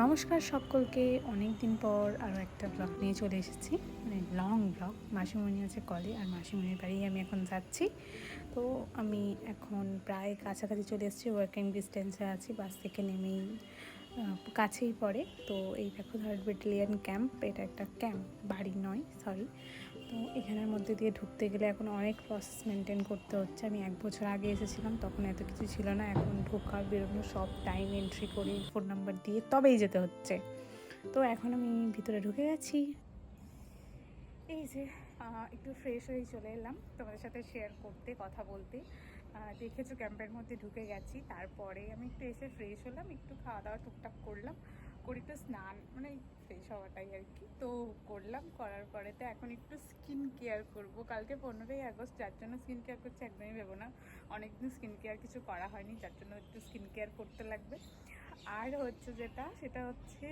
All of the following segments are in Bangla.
নমস্কার সকলকে, অনেক দিন পর আরও একটা ব্লগ নিয়ে চলে এসেছি, মানে লং ব্লগ। মাসিমণি আছে কলে, আর মাসিমণির বাড়ি আমি এখন যাচ্ছি। তো আমি এখন প্রায় কাছাকাছি চলে এসেছি, ওয়ার্কিং ডিস্টেন্সে আছি, বাস থেকে নেমেই কাছেই পড়ে। তো এই দেখো 3rd ব্যাটালিয়ন ক্যাম্প, এটা একটা ক্যাম্প, বাড়ি নয়, সরি। তো এখানের মধ্যে দিয়ে ঢুকতে গেলে এখন অনেক প্রসেস মেনটেন করতে হচ্ছে। আমি 1 বছর আগে এসেছিলাম, তখন এত কিছু ছিল না। এখন ঢোকা বেরোনো সব টাইম এন্ট্রি করে ফোন নাম্বার দিয়ে তবেই যেতে হচ্ছে। তো এখন আমি ভিতরে ঢুকে গেছি। এই যে একটু ফ্রেশ হয়ে চলে এলাম তোমাদের সাথে শেয়ার করতে, কথা বলতে। দেখেছো ক্যাম্পের মধ্যে ঢুকে গেছি, তারপরে আমি একটু এসে ফ্রেশ হলাম, একটু খাওয়া দাওয়া টুকটাক করলাম, করে একটু স্নান, মানে ফ্রেশ হওয়াটাই আর কি। তো করলাম, করার পরে তো এখন একটু স্কিন কেয়ার করবো। কালকে 15ই আগস্ট, যার জন্য স্কিন কেয়ার করছি একদমই ভেবো না। অনেকদিন স্কিন কেয়ার কিছু করা হয়নি, যার জন্য একটু স্কিন কেয়ার করতে লাগবে। আর হচ্ছে সেটা হচ্ছে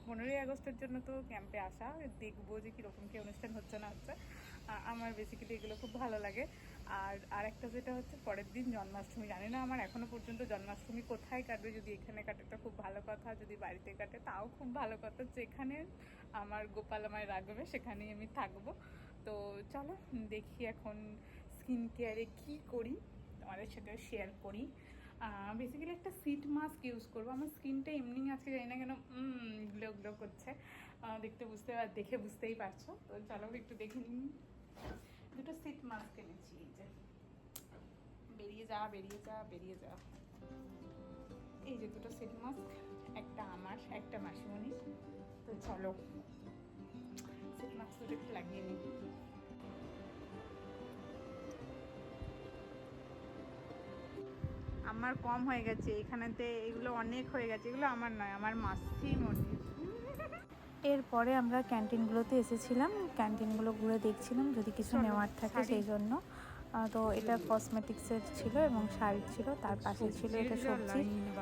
15ই আগস্টের জন্য তো ক্যাম্পে আসা, দেখবো যে কীরকম কী অনুষ্ঠান হচ্ছে না হচ্ছে। আমার বেসিক্যালি এগুলো খুব ভালো লাগে। আর একটা যেটা হচ্ছে পরের দিন জন্মাষ্টমী। জানি না আমার এখনও পর্যন্ত জন্মাষ্টমী কোথায় কাটবে, যদি এখানে কাটে তো খুব ভালো কথা, যদি বাড়িতে কাটে তাও খুব ভালো কথা। যেখানে আমার গোপাল আমায় রাখবে সেখানেই আমি থাকবো। তো চলো দেখি এখন স্কিন কেয়ারে কী করি, তোমাদের সাথে শেয়ার করি। বেসিক্যালি একটা সিট মাস্ক ইউজ করবো। আমার স্কিনটা এমনি আজকে জানি না কেন গ্লো গ্লো করছে, দেখে বুঝতেই পারছো। তো চলো একটু দেখে নিন। দুটো সিট মাস্ক এনেছি, এই যে বেরিয়ে যা বেরিয়ে যা বেরিয়ে যা। এই যে দুটো সিট মাস্ক, একটা আমার, একটা মাসিমণির। তো চলো সিট মাস্ক দুটো একটু লাগিয়ে নিই। আমার কম হয়ে গেছে এখানেতে, এগুলো অনেক হয়ে গেছে, এগুলো আমার নয়, আমার মাসিমণির। এরপরে আমরা ক্যান্টিনগুলোতে এসেছিলাম, ক্যান্টিনগুলো ঘুরে দেখছিলাম যদি কিছু নেওয়ার থাকে সেই জন্য। তো এটা কসমেটিক্সের ছিল এবং শাড়ি ছিল, তার পাশে ছিল এটা সবজি।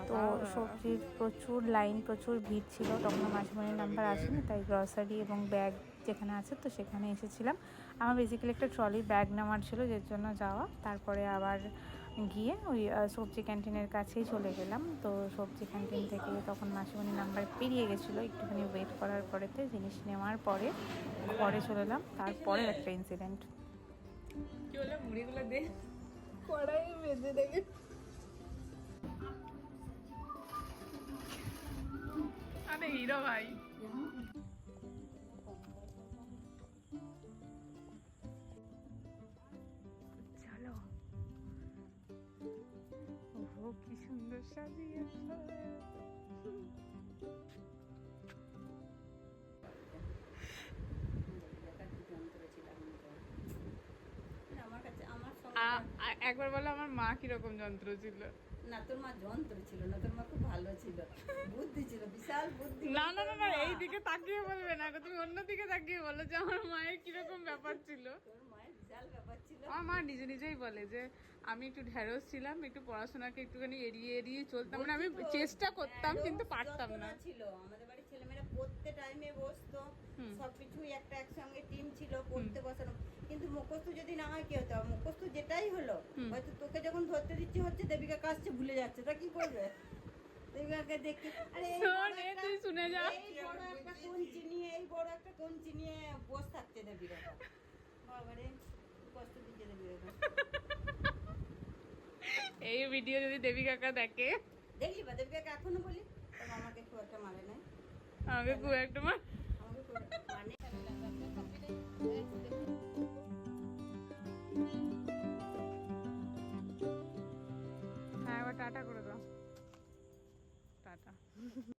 তো সবজির প্রচুর লাইন, প্রচুর ভিড় ছিল। তখন মাসিমণির নাম্বার আসেনি, তাই গ্রসারি এবং ব্যাগ যেখানে আছে তো সেখানে এসেছিলাম। আমার বেসিক্যালি একটা ট্রলি ব্যাগ নেওয়ার ছিল, যার জন্য যাওয়া। তারপরে আবার গিয়ে ওই সবজি ক্যান্টিনের কাছেই চলে গেলাম। তো সবজি ক্যান্টিন থেকে তখন মাসিমণির নাম্বার পেরিয়ে গেছিলো, একটুখানি ওয়েট করার পরেতে জিনিস নেওয়ার পরে ঘরে চলে এলাম। তারপরে একটা ইনসিডেন্ট কি হলো, মুড়িগুলো দে, কড়াই বেঁধে দেবে। আরে হিরো ভাই, চলো। ওহো কি সুন্দর সাজিয়েছে। একবার বলো আমার মা কিরকম যন্ত্র ছিল। না, তোর মা যন্ত্র ছিল না, তোর মা খুব ভালো ছিল, বুদ্ধি ছিল, বিশাল বুদ্ধি। না না না না, এই দিকে তাকিয়ে বলবে না, তুমি অন্য দিকে তাকিয়ে বলো যে আমার মায়ের কিরকম ব্যাপার ছিল। তোর মায়ের বিশাল ব্যাপার ছিল। আমার মা নিজে নিজেই বলে যে আমি একটু ঢ্যাঁড়স ছিলাম, একটু পড়াশোনাকে একটুখানি এড়িয়ে এড়িয়ে চলতাম, মানে আমি চেষ্টা করতাম কিন্তু পারতাম না। ছিল আমাদের বাড়ির ছেলেমেয়েরা পড়তে টাইমে বসতো, সবকিছুই একটা একসঙ্গে টিম ছিল, পড়তে বসানো। কিন্তু মুখস্থ যদি না হয় কি হতো, মুখস্থ যেটাই হলো, হয়তো তোকে যখন ধরতে দিচ্ছে হচ্ছে দেবিকা কাছে ভুলে যাচ্ছে, তা কি করবে? দেবিকাকে দেখি, আরে তুই শুনে যা, এই বড় একটা কঞ্চি নিয়ে, এই বড় একটা কঞ্চি নিয়ে বসে থাকছে দেবিকা। বাবারে কষ্ট দিচ্ছে দেবিকা। এই ভিডিও যদি দেবী কাকা দেখে, দেখলি বা দেবিকাকে এখনো বলি আমাকে খুব একটা মারে নাই, আমাকে খুব একটা মার, আমাকে খুব মানে। হ্যাঁ এবার টাটা করে দাও, টাটা।